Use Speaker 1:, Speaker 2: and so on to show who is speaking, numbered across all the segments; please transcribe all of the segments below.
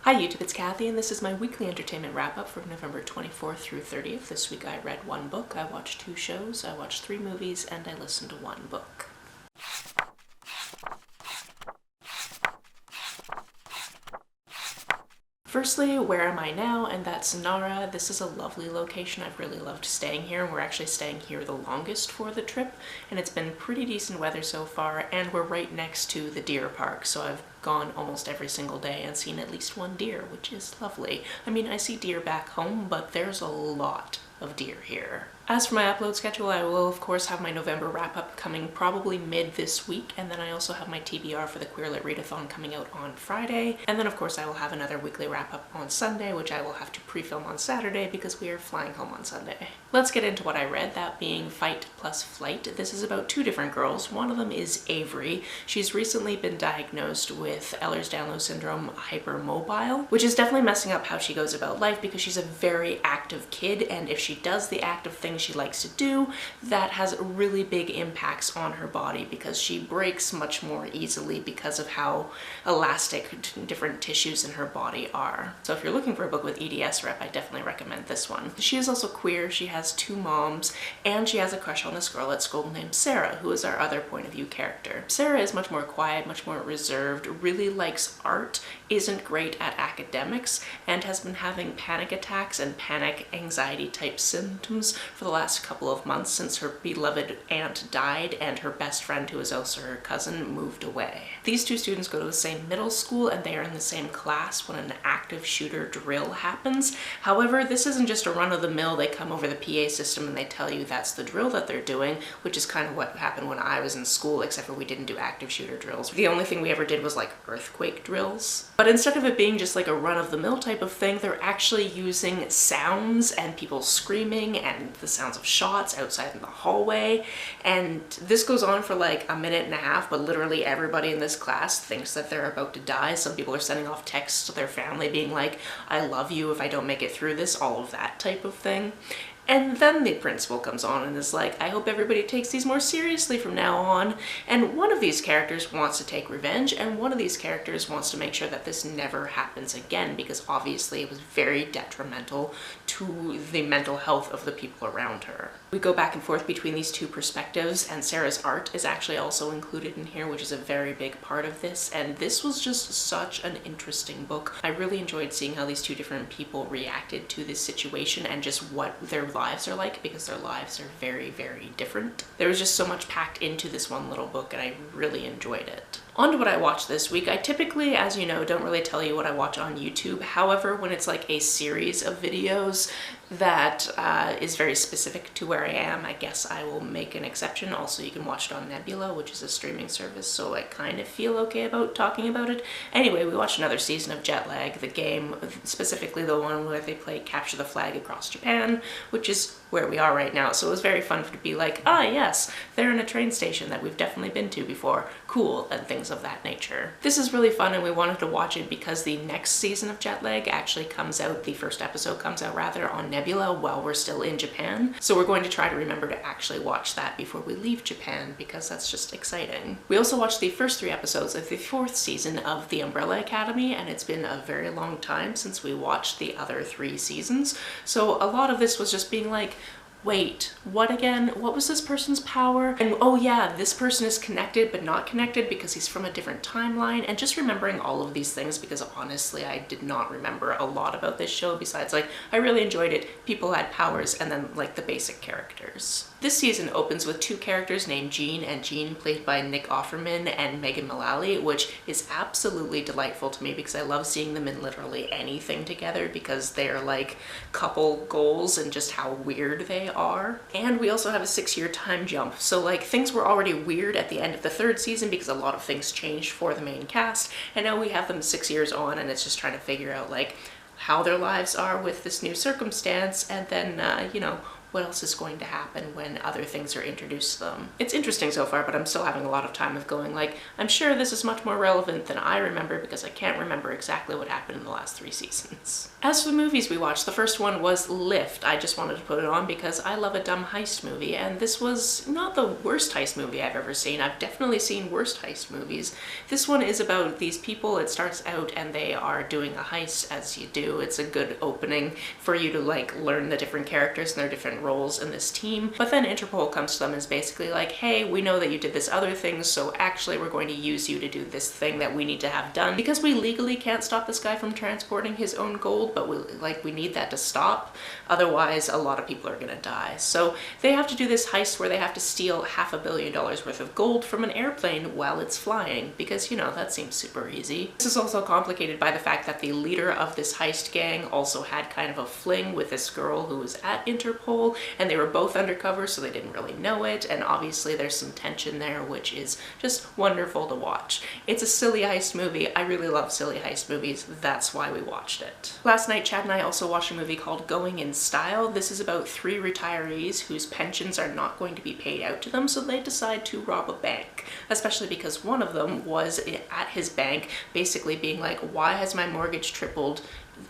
Speaker 1: Hi YouTube, it's Kathy, and this is my weekly entertainment wrap-up from November 24th through 30th. This week I read one book, I watched 2 shows, I watched 3 movies, and I listened to 1 book. Firstly, where am I now? And that's Nara. This is a lovely location. I've really loved staying here, and we're actually staying here the longest for the trip, and it's been pretty decent weather so far, and we're right next to the deer park, so I've gone almost every single day and seen at least 1 deer, which is lovely. I mean, I see deer back home, but there's a lot of deer here. As for my upload schedule, I will of course have my November wrap-up coming probably mid this week, and then I also have my TBR for the Queer Lit Readathon coming out on Friday, and then of course I will have another weekly wrap-up on Sunday, which I will have to pre-film on Saturday because we are flying home on Sunday. Let's get into what I read, that being Fight Plus Flight. This is about 2 different girls. One of them is Avery. She's recently been diagnosed with Ehlers-Danlos syndrome hypermobile, which is definitely messing up how she goes about life because she's a very active kid, and if she does the active things she likes to do, that has really big impacts on her body because she breaks much more easily because of how elastic different tissues in her body are. So if you're looking for a book with EDS rep, I definitely recommend this one. She is also queer, she has 2 moms, and she has a crush on this girl at school named Sarah, who is our other point of view character. Sarah is much more quiet, much more reserved, really likes art, isn't great at academics, and has been having panic attacks and panic anxiety type symptoms for the last couple of months since her beloved aunt died and her best friend, who is also her cousin, moved away. These 2 students go to the same middle school and they are in the same class when an active shooter drill happens. However, this isn't just a run-of-the-mill, they come over the PA system and they tell you that's the drill that they're doing, which is kind of what happened when I was in school, except for we didn't do active shooter drills. The only thing we ever did was like earthquake drills. But instead of it being just like a run-of-the-mill type of thing, they're actually using sounds and people screaming and the sounds of shots outside in the hallway, and this goes on for like a minute and a half, but literally everybody in this class thinks that they're about to die. Some people are sending off texts to their family being like, I love you if I don't make it through this, all of that type of thing. And then the principal comes on and is like, I hope everybody takes these more seriously from now on. And one of these characters wants to take revenge, and one of these characters wants to make sure that this never happens again, because obviously it was very detrimental to the mental health of the people around her. We go back and forth between these 2 perspectives, and Sarah's art is actually also included in here, which is a very big part of this. And this was just such an interesting book. I really enjoyed seeing how these 2 different people reacted to this situation and just what their lives are like, because their lives are very, very different. There was just so much packed into this one little book, and I really enjoyed it. On to what I watched this week. I typically, as you know, don't really tell you what I watch on YouTube. However, when it's like a series of videos that is very specific to where I am, I guess I will make an exception. Also, you can watch it on Nebula, which is a streaming service, so I kind of feel okay about talking about it. Anyway, we watched another season of Jetlag, the game, specifically the one where they play Capture the Flag across Japan, which is where we are right now. So it was very fun to be like, ah yes, they're in a train station that we've definitely been to before, cool, and things of that nature. This is really fun, and we wanted to watch it because the next season of Jetlag actually comes out, the first episode comes out rather, on Nebula while we're still in Japan. So we're going to try to remember to actually watch that before we leave Japan, because that's just exciting. We also watched the first 3 episodes of the 4th season of The Umbrella Academy, and it's been a very long time since we watched the other 3 seasons. So a lot of this was just being like, wait, what again? What was this person's power? And oh yeah, this person is connected but not connected because he's from a different timeline, and just remembering all of these things, because honestly I did not remember a lot about this show besides like I really enjoyed it, people had powers, and then like the basic characters. This season opens with 2 characters named Jean and Jean, played by Nick Offerman and Megan Mullally, which is absolutely delightful to me because I love seeing them in literally anything together because they're like couple goals and just how weird they are. And we also have a 6-year time jump, so like things were already weird at the end of the 3rd season because a lot of things changed for the main cast, and now we have them 6 years on, and it's just trying to figure out like how their lives are with this new circumstance, and then you know, what else is going to happen when other things are introduced to them. It's interesting so far, but I'm still having a lot of time of going like, I'm sure this is much more relevant than I remember because I can't remember exactly what happened in the last 3 seasons. As for the movies we watched, the first one was Lift. I just wanted to put it on because I love a dumb heist movie, and this was not the worst heist movie I've ever seen. I've definitely seen worse heist movies. This one is about these people. It starts out and they are doing a heist, as you do. It's a good opening for you to like learn the different characters and their different roles in this team. But then Interpol comes to them and is basically like, hey, we know that you did this other thing, so actually we're going to use you to do this thing that we need to have done because we legally can't stop this guy from transporting his own gold, but we need that to stop. Otherwise, a lot of people are gonna die. So they have to do this heist where they have to steal $500 million worth of gold from an airplane while it's flying, because, you know, that seems super easy. This is also complicated by the fact that the leader of this heist gang also had kind of a fling with this girl who was at Interpol, and they were both undercover, so they didn't really know it, and obviously there's some tension there, which is just wonderful to watch. It's a silly heist movie. I really love silly heist movies. That's why we watched it. Last night, Chad and I also watched a movie called Going in Style. This is about 3 retirees whose pensions are not going to be paid out to them, so they decide to rob a bank, especially because one of them was at his bank basically being like, why has my mortgage tripled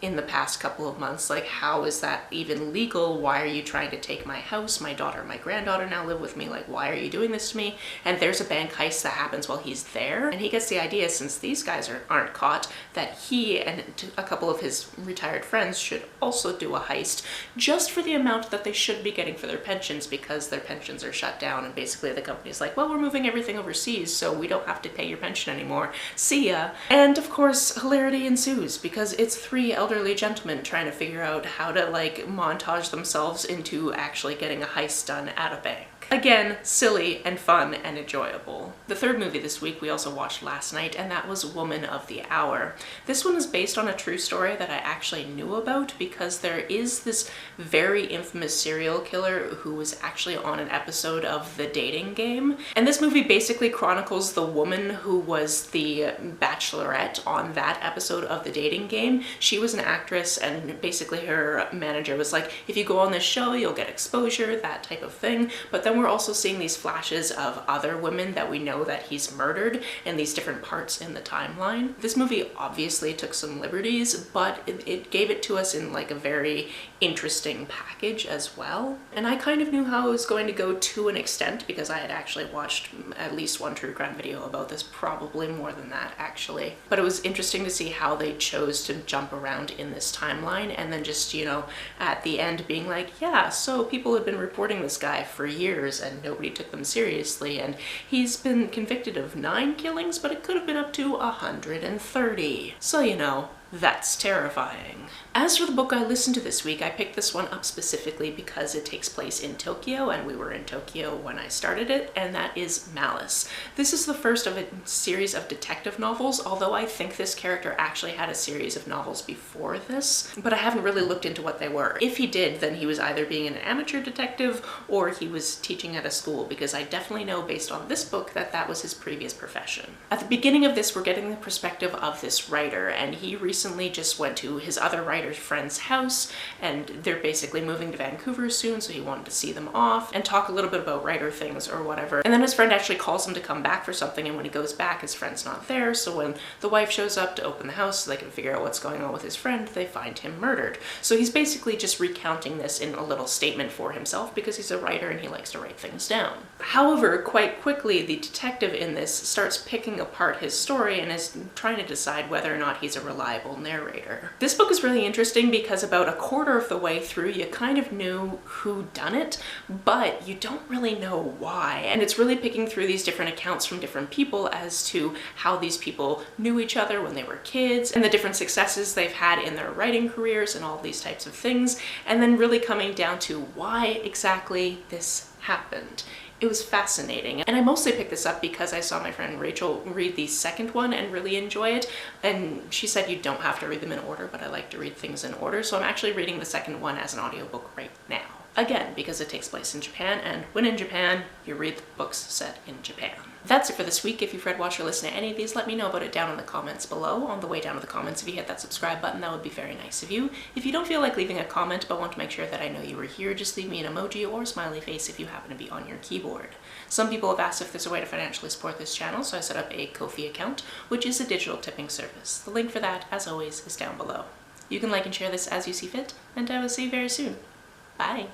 Speaker 1: in the past couple of months? Like, how is that even legal? Why are you trying to take my house? My daughter and my granddaughter now live with me. Like, why are you doing this to me? And there's a bank heist that happens while he's there. And he gets the idea, since these guys aren't caught, that he and a couple of his retired friends should also do a heist just for the amount that they should be getting for their pensions, because their pensions are shut down. And basically the company's like, well, we're moving everything overseas, so we don't have to pay your pension anymore. See ya. And of course, hilarity ensues because it's 3 elderly gentlemen trying to figure out how to like montage themselves into actually getting a heist done at a bank. Again, silly and fun and enjoyable. The third movie this week we also watched last night, and that was Woman of the Hour. This one is based on a true story that I actually knew about because there is this very infamous serial killer who was actually on an episode of The Dating Game. And this movie basically chronicles the woman who was the bachelorette on that episode of The Dating Game. She was an actress, and basically her manager was like, if you go on this show, you'll get exposure, that type of thing. But then we're also seeing these flashes of other women that we know that he's murdered in these different parts in the timeline. This movie obviously took some liberties, but it gave it to us in like a very interesting package as well. And I kind of knew how it was going to go to an extent because I had actually watched at least one true crime video about this, probably more than that actually. But it was interesting to see how they chose to jump around in this timeline, and then just, you know, at the end being like, yeah, so people had been reporting this guy for years and nobody took them seriously, and he's been convicted of 9 killings, but it could have been up to 130. So, you know, that's terrifying. As for the book I listened to this week, I picked this one up specifically because it takes place in Tokyo, and we were in Tokyo when I started it, and that is Malice. This is the first of a series of detective novels, although I think this character actually had a series of novels before this, but I haven't really looked into what they were. If he did, then he was either being an amateur detective or he was teaching at a school, because I definitely know based on this book that that was his previous profession. At the beginning of this, we're getting the perspective of this writer, and he recently just went to his other writer's friend's house, and they're basically moving to Vancouver soon, so he wanted to see them off and talk a little bit about writer things or whatever. And then his friend actually calls him to come back for something, and when he goes back, his friend's not there, so when the wife shows up to open the house so they can figure out what's going on with his friend, they find him murdered. So he's basically just recounting this in a little statement for himself because he's a writer and he likes to write things down. However, quite quickly, the detective in this starts picking apart his story and is trying to decide whether or not he's a reliable narrator. This book is really interesting because about a quarter of the way through, you kind of knew who done it, but you don't really know why. And it's really picking through these different accounts from different people as to how these people knew each other when they were kids, and the different successes they've had in their writing careers and all these types of things, and then really coming down to why exactly this happened. It was fascinating, and I mostly picked this up because I saw my friend Rachel read the second one and really enjoy it, and she said you don't have to read them in order, but I like to read things in order, so I'm actually reading the second one as an audiobook right now. Again, because it takes place in Japan, and when in Japan, you read the books set in Japan. That's it for this week. If you've read, watched, or listened to any of these, let me know about it down in the comments below. On the way down to the comments, if you hit that subscribe button, that would be very nice of you. If you don't feel like leaving a comment but want to make sure that I know you were here, just leave me an emoji or smiley face if you happen to be on your keyboard. Some people have asked if there's a way to financially support this channel, so I set up a Ko-fi account, which is a digital tipping service. The link for that, as always, is down below. You can like and share this as you see fit, and I will see you very soon. Bye!